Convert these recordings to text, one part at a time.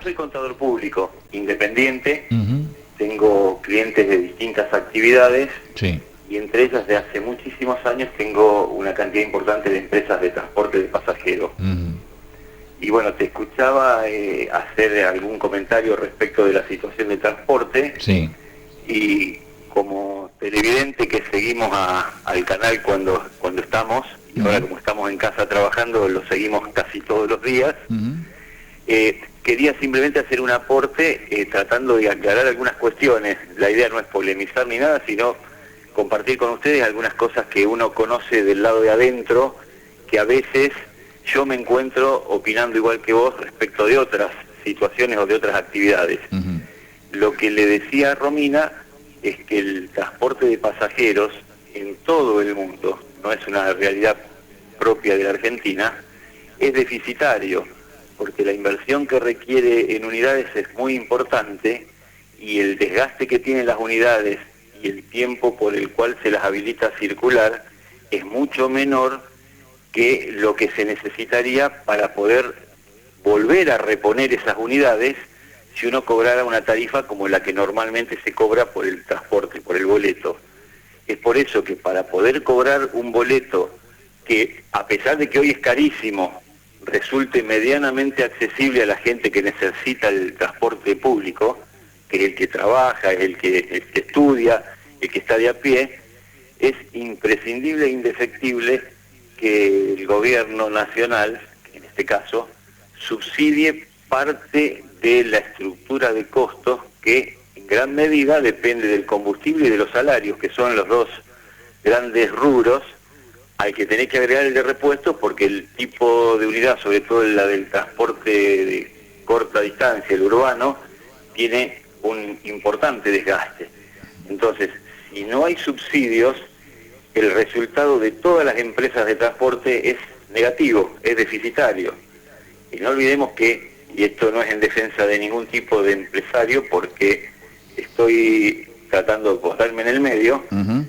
soy contador público, independiente, Ujú. tengo clientes de distintas actividades Sí. y entre ellas de hace muchísimos años tengo una cantidad importante de empresas de transporte de pasajeros. Ujú. Y bueno, te escuchaba hacer algún comentario respecto de la situación de transporte Sí. y como televidente que seguimos al canal cuando estamos, y ahora como estamos en casa trabajando, lo seguimos casi todos los días. Ujú. Quería simplemente hacer un aporte tratando de aclarar algunas cuestiones. La idea no es polemizar ni nada, sino compartir con ustedes algunas cosas que uno conoce del lado de adentro, que a veces yo me encuentro opinando igual que vos respecto de otras situaciones o de otras actividades. Ujú. Lo que le decía a Romina es que el transporte de pasajeros en todo el mundo, no es una realidad propia de la Argentina, es deficitario, porque la inversión que requiere en unidades es muy importante y el desgaste que tienen las unidades y el tiempo por el cual se las habilita a circular es mucho menor que lo que se necesitaría para poder volver a reponer esas unidades si uno cobrara una tarifa como la que normalmente se cobra por el transporte, por el boleto. Es por eso que para poder cobrar un boleto que, a pesar de que hoy es carísimo, resulte medianamente accesible a la gente que necesita el transporte público, que es el que trabaja, es el que estudia, el que está de a pie, es imprescindible e indefectible que el gobierno nacional, en este caso, subsidie parte de la estructura de costos que en gran medida depende del combustible y de los salarios, que son los dos grandes rubros al que tenés que agregar el de repuestos, porque el tipo de unidad, sobre todo la del transporte de corta distancia, el urbano, tiene un importante desgaste. Entonces, si no hay subsidios, el resultado de todas las empresas de transporte es negativo, es deficitario. Y no olvidemos que, y esto no es en defensa de ningún tipo de empresario, porque estoy tratando de postarme en el medio, Ujú.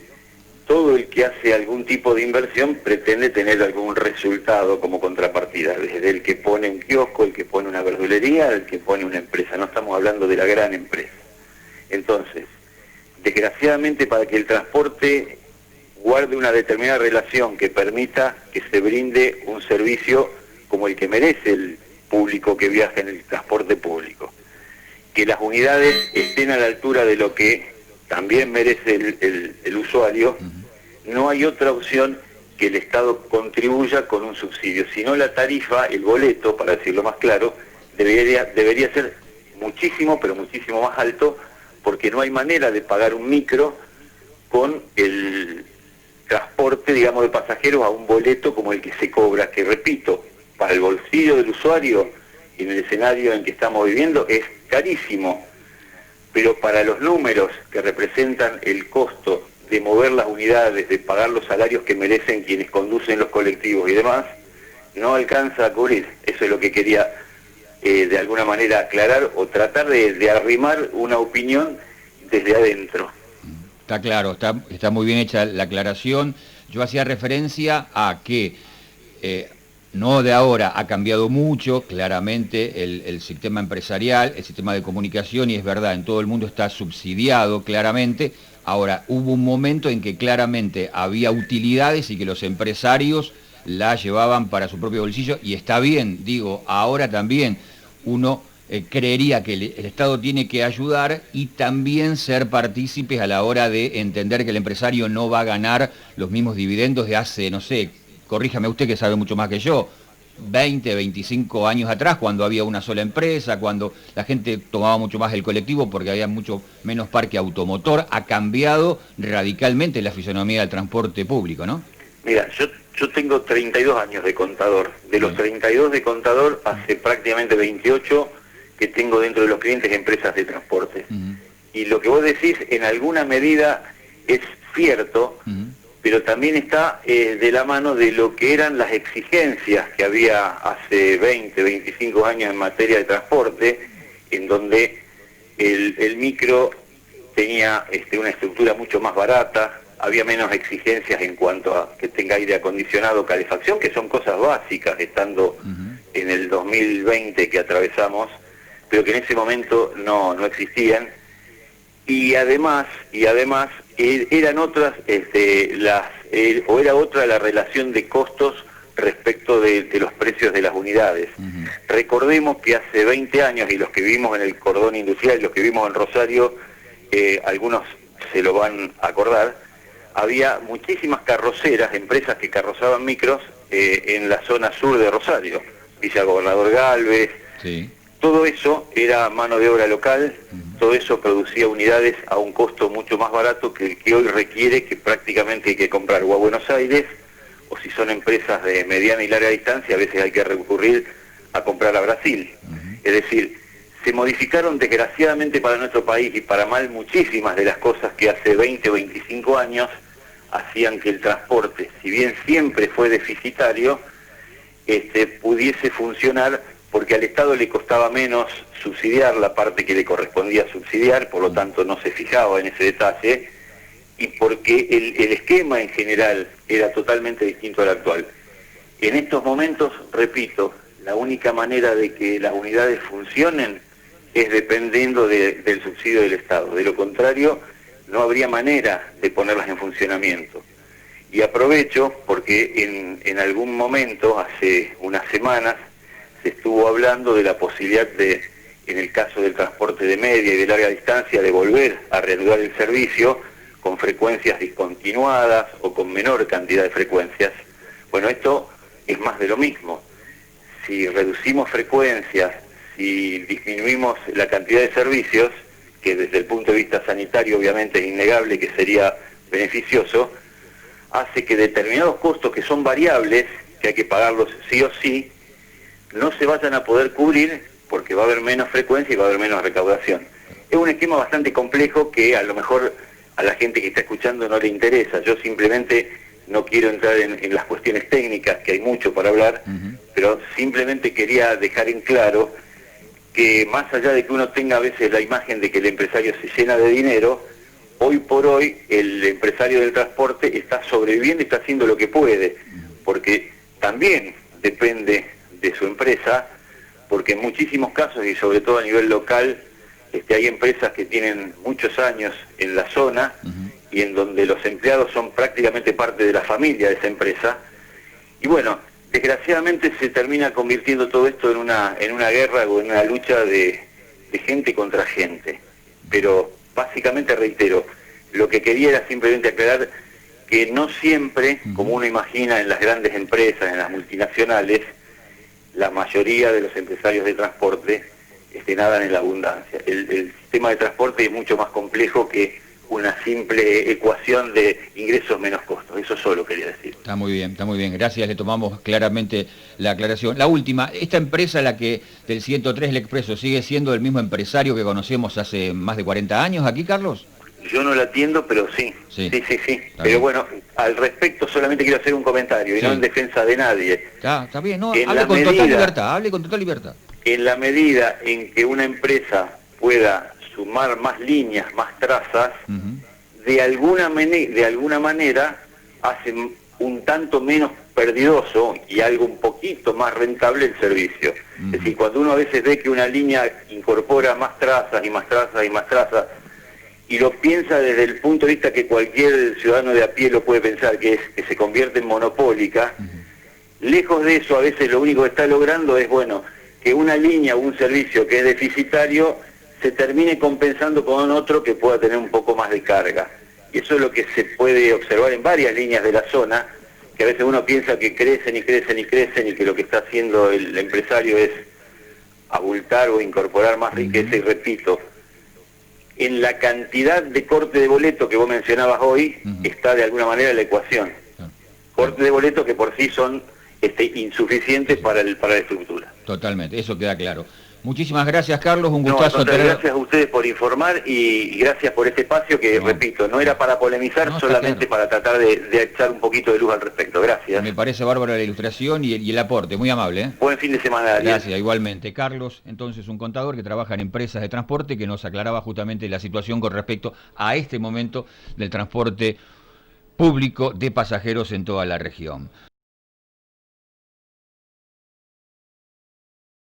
todo el que hace algún tipo de inversión pretende tener algún resultado como contrapartida, desde el que pone un kiosco, el que pone una verdulería, el que pone una empresa. No estamos hablando de la gran empresa. Entonces, desgraciadamente, para que el transporte guarde una determinada relación que permita que se brinde un servicio como el que merece el público que viaja en el transporte público, que las unidades estén a la altura de lo que también merece el usuario, no hay otra opción que el Estado contribuya con un subsidio. Si no, la tarifa, el boleto, para decirlo más claro, debería ser muchísimo, pero muchísimo más alto, porque no hay manera de pagar un micro con el transporte, digamos, de pasajeros a un boleto como el que se cobra, que repito, para el bolsillo del usuario y en el escenario en que estamos viviendo es carísimo, pero para los números que representan el costo de mover las unidades, de pagar los salarios que merecen quienes conducen los colectivos y demás, no alcanza a cubrir. Eso es lo que quería de alguna manera aclarar o tratar de arrimar una opinión desde adentro. Está claro, está muy bien hecha la aclaración. Yo hacía referencia a que no de ahora, ha cambiado mucho, claramente, el sistema empresarial, el sistema de comunicación, y es verdad, en todo el mundo está subsidiado claramente. Ahora, hubo un momento en que claramente había utilidades y que los empresarios la llevaban para su propio bolsillo, y está bien, digo, ahora también uno creería que el Estado tiene que ayudar y también ser partícipes a la hora de entender que el empresario no va a ganar los mismos dividendos de hace, no sé, corríjame usted que sabe mucho más que yo, 20, 25 años atrás, cuando había una sola empresa, cuando la gente tomaba mucho más el colectivo porque había mucho menos parque automotor. Ha cambiado radicalmente la fisonomía del transporte público, ¿no? Mira, yo tengo 32 años de contador. De los 32 de contador, hace prácticamente 28 que tengo dentro de los clientes empresas de transporte. Y lo que vos decís, en alguna medida, es cierto, pero también está de la mano de lo que eran las exigencias que había hace 20, 25 años en materia de transporte, en donde el micro tenía una estructura mucho más barata, había menos exigencias en cuanto a que tenga aire acondicionado, calefacción, que son cosas básicas, estando en el 2020 que atravesamos, pero que en ese momento no existían. Y además eran otras o era otra la relación de costos respecto de los precios de las unidades. Recordemos que hace 20 años, y los que vivimos en el cordón industrial, los que vivimos en Rosario, algunos se lo van a acordar, había muchísimas carroceras, empresas que carrozaban micros en la zona sur de Rosario, Villa Gobernador Galvez. Sí. Todo eso era mano de obra local, todo eso producía unidades a un costo mucho más barato que el que hoy requiere, que prácticamente hay que comprar o a Buenos Aires, o si son empresas de mediana y larga distancia, a veces hay que recurrir a comprar a Brasil. Es decir, se modificaron desgraciadamente para nuestro país y para mal muchísimas de las cosas que hace 20 o 25 años hacían que el transporte, si bien siempre fue deficitario, pudiese funcionar, porque al Estado le costaba menos subsidiar la parte que le correspondía subsidiar, por lo tanto no se fijaba en ese detalle, y porque el esquema en general era totalmente distinto al actual. En estos momentos, repito, la única manera de que las unidades funcionen es dependiendo del subsidio del Estado. De lo contrario, no habría manera de ponerlas en funcionamiento. Y aprovecho porque en algún momento, hace unas semanas, se estuvo hablando de la posibilidad de, en el caso del transporte de media y de larga distancia, de volver a reanudar el servicio con frecuencias discontinuadas o con menor cantidad de frecuencias. Bueno, esto es más de lo mismo. Si reducimos frecuencias, si disminuimos la cantidad de servicios, que desde el punto de vista sanitario obviamente es innegable que sería beneficioso, hace que determinados costos que son variables, que hay que pagarlos sí o sí, no se vayan a poder cubrir porque va a haber menos frecuencia y va a haber menos recaudación. Es un esquema bastante complejo que a lo mejor a la gente que está escuchando no le interesa. Yo simplemente no quiero entrar en las cuestiones técnicas, que hay mucho para hablar, pero simplemente quería dejar en claro que más allá de que uno tenga a veces la imagen de que el empresario se llena de dinero, hoy por hoy el empresario del transporte está sobreviviendo y está haciendo lo que puede, porque también depende de su empresa, porque en muchísimos casos, y sobre todo a nivel local, hay empresas que tienen muchos años en la zona y en donde los empleados son prácticamente parte de la familia de esa empresa. Y bueno, desgraciadamente se termina convirtiendo todo esto en una guerra o en una lucha de gente contra gente. Pero básicamente, reitero, lo que quería era simplemente aclarar que no siempre, como uno imagina en las grandes empresas, en las multinacionales, la mayoría de los empresarios de transporte nadan en la abundancia. El sistema de transporte es mucho más complejo que una simple ecuación de ingresos menos costos. Eso solo quería decir. Está muy bien, está muy bien. Gracias, le tomamos claramente la aclaración. La última, esta empresa, la que del 103, el Expreso, ¿sigue siendo el mismo empresario que conocemos hace más de 40 años aquí, Carlos? Yo no la atiendo, pero sí. Sí. Pero bien. Bueno, al respecto solamente quiero hacer un comentario, y no en defensa de nadie. Está bien, no, hable con total libertad, hable con total libertad. En la medida en que una empresa pueda sumar más líneas, más trazas, de alguna manera hace un tanto menos perdidoso y algo un poquito más rentable el servicio. Es decir, cuando uno a veces ve que una línea incorpora más trazas y más trazas y más trazas, y lo piensa desde el punto de vista que cualquier ciudadano de a pie lo puede pensar, que es que se convierte en monopólica, lejos de eso a veces lo único que está logrando es, bueno, que una línea o un servicio que es deficitario se termine compensando con otro que pueda tener un poco más de carga. Y eso es lo que se puede observar en varias líneas de la zona, que a veces uno piensa que crecen y crecen y crecen, y que lo que está haciendo el empresario es abultar o incorporar más riqueza. Y repito, en la cantidad de corte de boleto que vos mencionabas hoy, está de alguna manera la ecuación. Corte de boleto que por sí son insuficientes para la estructura. Totalmente, eso queda claro. Muchísimas gracias, Carlos, un gustazo. Gracias a ustedes por informar y gracias por este espacio que, repito, no era para polemizar, solamente para tratar de echar un poquito de luz al respecto. Gracias. Me parece bárbara la ilustración y el aporte, muy amable, ¿eh? Buen fin de semana, Daniel. Gracias, igualmente. Carlos, entonces, un contador que trabaja en empresas de transporte, que nos aclaraba justamente la situación con respecto a este momento del transporte público de pasajeros en toda la región.